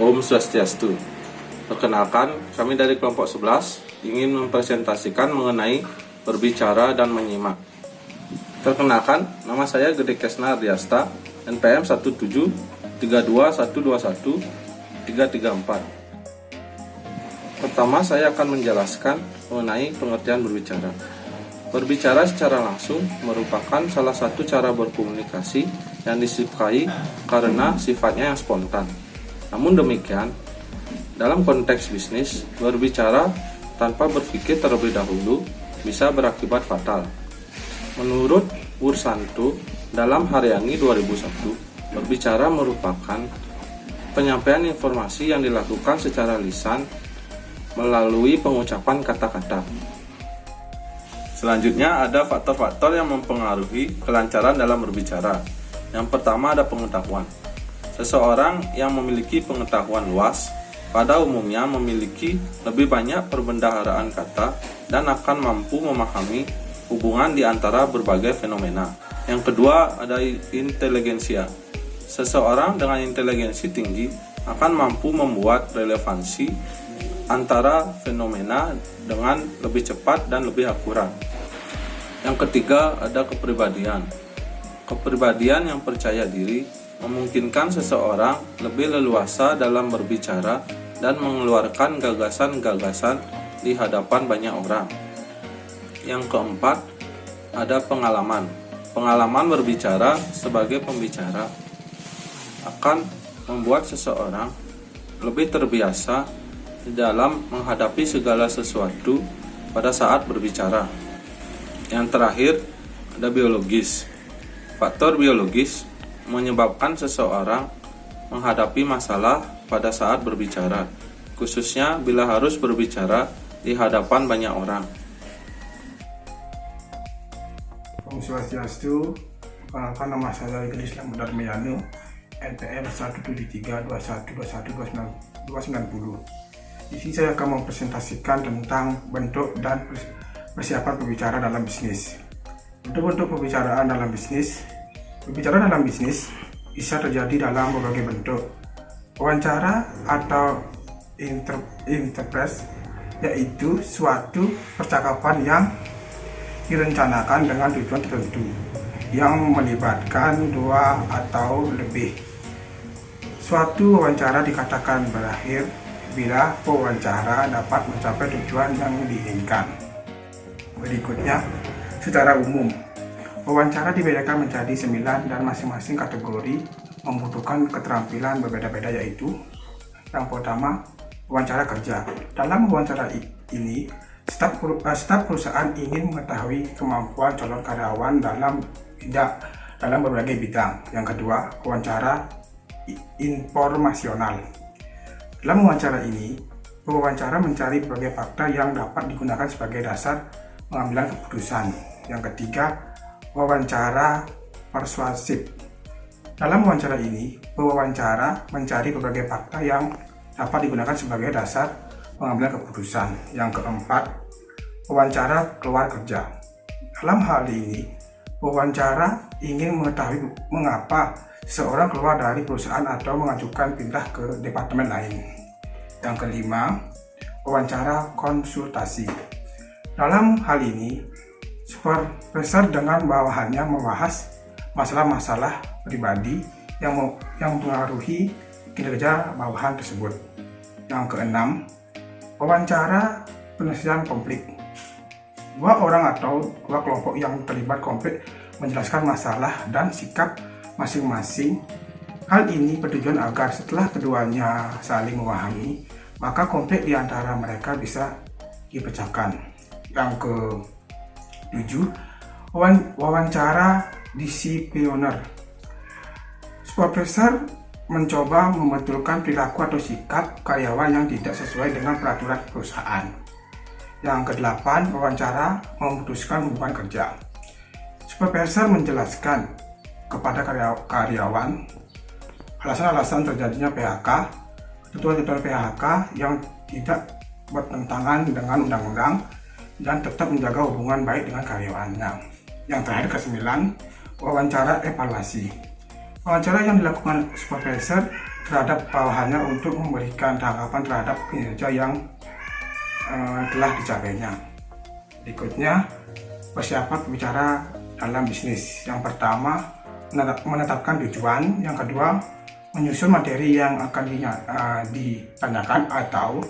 Om Swastiastu. Perkenalkan, kami dari kelompok 11 ingin mempresentasikan mengenai berbicara dan menyimak. Perkenalkan, nama saya Gede Kesna Ardiasta, NPM 17321213334. Pertama, saya akan menjelaskan mengenai pengertian berbicara. Berbicara secara langsung merupakan salah satu cara berkomunikasi yang disukai karena sifatnya yang spontan. Namun demikian, dalam konteks bisnis, berbicara tanpa berpikir terlebih dahulu bisa berakibat fatal. Menurut Wursanto, dalam Haryani 2001, berbicara merupakan penyampaian informasi yang dilakukan secara lisan melalui pengucapan kata-kata. Selanjutnya ada faktor-faktor yang mempengaruhi kelancaran dalam berbicara. Yang pertama ada pengetahuan. Seseorang yang memiliki pengetahuan luas pada umumnya memiliki lebih banyak perbendaharaan kata dan akan mampu memahami hubungan di antara berbagai fenomena. Yang kedua ada inteligensia. Seseorang dengan inteligensi tinggi akan mampu membuat relevansi antara fenomena dengan lebih cepat dan lebih akurat. Yang ketiga ada kepribadian. Kepribadian yang percaya diri memungkinkan seseorang lebih leluasa dalam berbicara dan mengeluarkan gagasan-gagasan di hadapan banyak orang. Yang keempat ada pengalaman. Pengalaman berbicara sebagai pembicara akan membuat seseorang lebih terbiasa dalam menghadapi segala sesuatu pada saat berbicara. Yang terakhir ada biologis. Faktor biologis menyebabkan seseorang menghadapi masalah pada saat berbicara, khususnya bila harus berbicara di hadapan banyak orang. Om Swastiastu. Perkenalkan, nama saya Igede Islam Darmayanu, NPM 17321212290. Di sini saya akan mempresentasikan tentang bentuk dan persiapan berbicara dalam bisnis. Bentuk-bentuk pembicaraan dalam bisnis. Berbicara dalam bisnis bisa terjadi dalam berbagai bentuk. Wawancara atau interpres, yaitu suatu percakapan yang direncanakan dengan tujuan tertentu yang melibatkan dua atau lebih. Suatu wawancara dikatakan berakhir bila pewawancara dapat mencapai tujuan yang diinginkan. Berikutnya, secara umum, wawancara dibedakan menjadi 9 dan masing-masing kategori membutuhkan keterampilan berbeda-beda, yaitu yang pertama, wawancara kerja. Dalam wawancara ini, staf perusahaan ingin mengetahui kemampuan calon karyawan dalam berbagai bidang. Yang kedua, wawancara informasional. Dalam wawancara ini, pewawancara mencari berbagai fakta yang dapat digunakan sebagai dasar pengambilan keputusan. Yang ketiga, wawancara persuasif. Dalam wawancara ini, pewawancara mencari berbagai fakta yang dapat digunakan sebagai dasar pengambilan keputusan. Yang keempat, wawancara keluar kerja. Dalam hal ini, pewawancara ingin mengetahui mengapa seseorang keluar dari perusahaan atau mengajukan pindah ke departemen lain. Yang kelima, wawancara konsultasi. Dalam hal ini, supervisor dengan bawahannya membahas masalah-masalah pribadi yang mempengaruhi kinerja bawahan tersebut. Yang keenam, wawancara penyelesaian konflik. Dua orang atau dua kelompok yang terlibat konflik menjelaskan masalah dan sikap masing-masing. Hal ini bertujuan agar setelah keduanya saling memahami, maka konflik di antara mereka bisa dipecahkan. Yang ke-7, wawancara disipliner. Supervisor mencoba membetulkan perilaku atau sikap karyawan yang tidak sesuai dengan peraturan perusahaan. Yang ke-8, wawancara memutuskan hubungan kerja. Supervisor menjelaskan kepada karyawan alasan-alasan terjadinya PHK, ketentuan-ketentuan PHK yang tidak bertentangan dengan undang-undang, dan tetap menjaga hubungan baik dengan karyawannya. Yang terakhir, ke-9, wawancara evaluasi. Wawancara yang dilakukan supervisor terhadap bawahannya untuk memberikan tanggapan terhadap kinerja yang telah dicapainya. Berikutnya, persiapan berbicara dalam bisnis. Yang pertama, menetapkan tujuan. Yang kedua, menyusun materi yang akan ditanyakan atau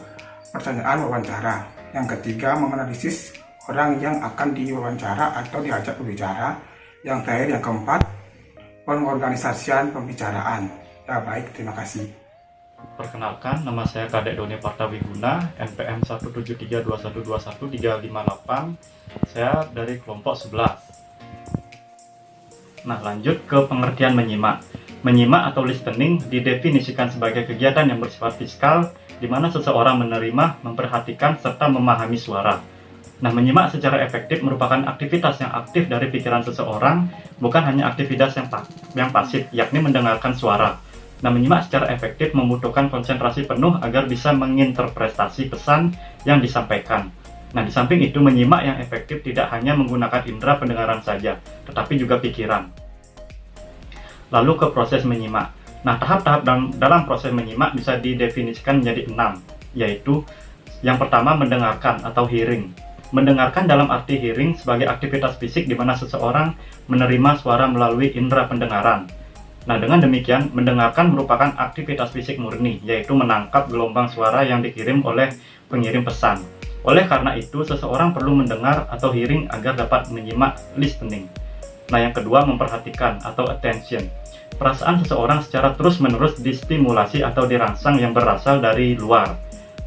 pertanyaan wawancara. Yang ketiga, menganalisis orang yang akan diwawancara atau diajak berbicara. Yang terakhir, yang keempat, pengorganisasian pembicaraan. Ya baik, terima kasih. Perkenalkan, nama saya Kadek Doni Partawiguna, NPM 17321212358. Saya dari kelompok 11. Nah, lanjut ke pengertian menyimak. Menyimak atau listening didefinisikan sebagai kegiatan yang bersifat fiskal, di mana seseorang menerima, memperhatikan, serta memahami suara. Nah, menyimak secara efektif merupakan aktivitas yang aktif dari pikiran seseorang, bukan hanya aktivitas yang pasif, yakni mendengarkan suara. Nah, menyimak secara efektif membutuhkan konsentrasi penuh agar bisa menginterpretasi pesan yang disampaikan. Nah, di samping itu, menyimak yang efektif tidak hanya menggunakan indera pendengaran saja, tetapi juga pikiran. Lalu ke proses menyimak. Nah, tahap-tahap dalam proses menyimak bisa didefinisikan menjadi 6, yaitu yang pertama, mendengarkan atau hearing. Mendengarkan dalam arti hearing sebagai aktivitas fisik di mana seseorang menerima suara melalui indera pendengaran. Nah, dengan demikian, mendengarkan merupakan aktivitas fisik murni, yaitu menangkap gelombang suara yang dikirim oleh pengirim pesan. Oleh karena itu, seseorang perlu mendengar atau hearing agar dapat menyimak, listening. Nah, yang kedua, memperhatikan atau attention. Perasaan seseorang secara terus-menerus distimulasi atau dirangsang yang berasal dari luar.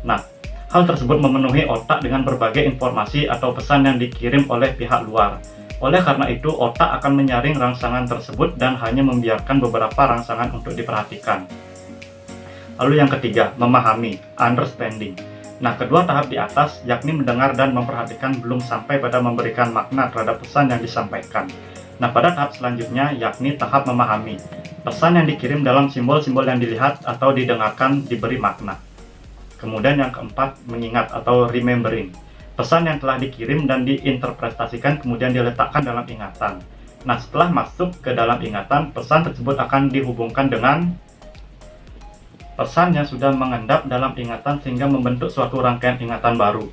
Nah, hal tersebut memenuhi otak dengan berbagai informasi atau pesan yang dikirim oleh pihak luar. Oleh karena itu, otak akan menyaring rangsangan tersebut dan hanya membiarkan beberapa rangsangan untuk diperhatikan. Lalu yang ketiga, memahami, understanding. Nah, kedua tahap di atas, yakni mendengar dan memperhatikan, belum sampai pada memberikan makna terhadap pesan yang disampaikan. Nah, pada tahap selanjutnya, yakni tahap memahami. Pesan yang dikirim dalam simbol-simbol yang dilihat atau didengarkan diberi makna. Kemudian yang keempat, mengingat atau remembering. Pesan yang telah dikirim dan diinterpretasikan kemudian diletakkan dalam ingatan. Nah, setelah masuk ke dalam ingatan, pesan tersebut akan dihubungkan dengan pesan yang sudah mengendap dalam ingatan sehingga membentuk suatu rangkaian ingatan baru.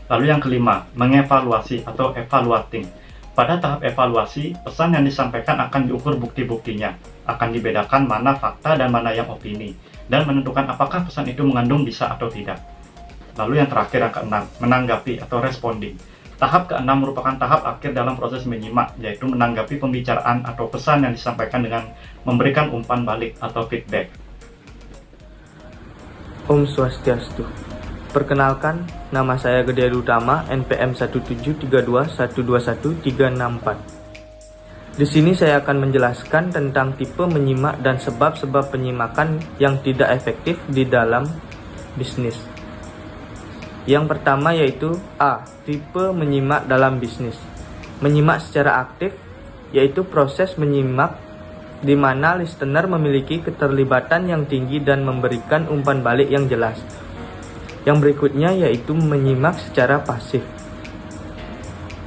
Lalu yang kelima, mengevaluasi atau evaluating. Pada tahap evaluasi, pesan yang disampaikan akan diukur bukti-buktinya, akan dibedakan mana fakta dan mana yang opini, dan menentukan apakah pesan itu mengandung bisa atau tidak. Lalu yang terakhir, yang keenam, menanggapi atau responding. Tahap keenam merupakan tahap akhir dalam proses menyimak, yaitu menanggapi pembicaraan atau pesan yang disampaikan dengan memberikan umpan balik atau feedback. Om Swastiastu. Perkenalkan, nama saya Gede Utama, NPM 17321212364. Di sini saya akan menjelaskan tentang tipe menyimak dan sebab-sebab penyimakan yang tidak efektif di dalam bisnis. Yang pertama yaitu A. Tipe menyimak dalam bisnis. Menyimak secara aktif, yaitu proses menyimak di mana listener memiliki keterlibatan yang tinggi dan memberikan umpan balik yang jelas. Yang berikutnya yaitu menyimak secara pasif.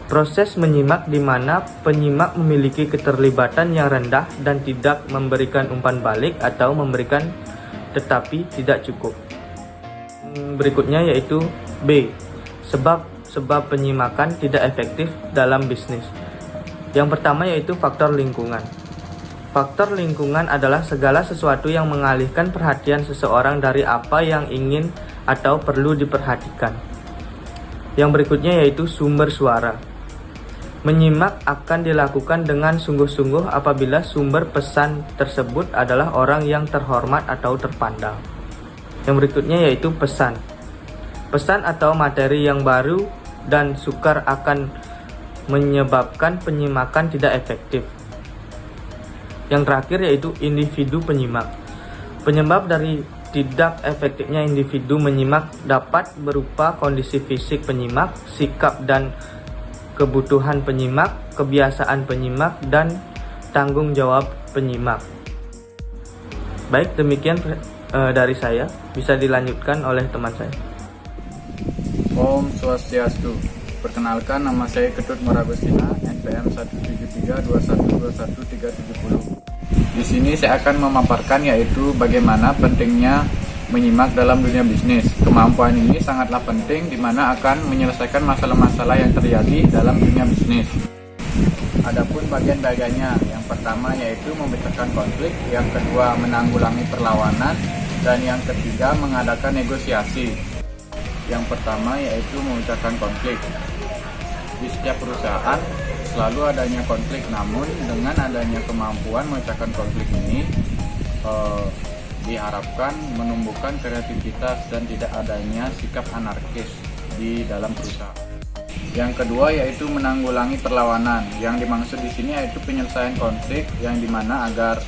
Proses menyimak di mana penyimak memiliki keterlibatan yang rendah dan tidak memberikan umpan balik atau memberikan tetapi tidak cukup. Berikutnya yaitu B. Sebab penyimakan tidak efektif dalam bisnis. Yang pertama yaitu faktor lingkungan. Faktor lingkungan adalah segala sesuatu yang mengalihkan perhatian seseorang dari apa yang ingin atau perlu diperhatikan. Yang berikutnya yaitu sumber suara. Menyimak akan dilakukan dengan sungguh-sungguh apabila sumber pesan tersebut adalah orang yang terhormat atau terpandang. Yang berikutnya yaitu pesan. Pesan atau materi yang baru dan sukar akan menyebabkan penyimakan tidak efektif. Yang terakhir yaitu individu penyimak. Penyebab dari tidak efektifnya individu menyimak dapat berupa kondisi fisik penyimak, sikap dan kebutuhan penyimak, kebiasaan penyimak, dan tanggung jawab penyimak. Baik, demikian dari saya. Bisa dilanjutkan oleh teman saya. Om Swastiastu. Perkenalkan, nama saya Ketut Moragostina, NPM 17321212370. Di sini saya akan memaparkan yaitu bagaimana pentingnya menyimak dalam dunia bisnis. Kemampuan ini sangatlah penting di mana akan menyelesaikan masalah-masalah yang terjadi dalam dunia bisnis. Adapun bagian-bagiannya, yang pertama yaitu memecahkan konflik, yang kedua menanggulangi perlawanan, dan yang ketiga mengadakan negosiasi. Yang pertama yaitu memecahkan konflik. Di setiap perusahaan selalu adanya konflik, namun dengan adanya kemampuan memecahkan konflik ini diharapkan menumbuhkan kreativitas dan tidak adanya sikap anarkis di dalam perusahaan. Yang kedua yaitu menanggulangi perlawanan. Yang dimaksud di sini yaitu penyelesaian konflik yang dimana agar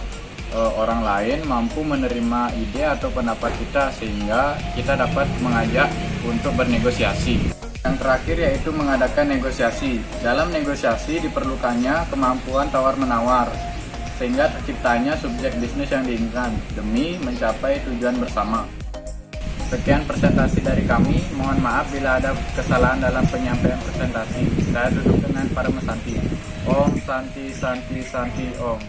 orang lain mampu menerima ide atau pendapat kita sehingga kita dapat mengajak untuk bernegosiasi. Yang terakhir yaitu mengadakan negosiasi. Dalam negosiasi diperlukannya kemampuan tawar-menawar sehingga terciptanya subjek bisnis yang diinginkan demi mencapai tujuan bersama. Sekian presentasi dari kami. Mohon maaf bila ada kesalahan dalam penyampaian presentasi. Saya duduk dengan para mesanti. Om Santi Santi Santi Om.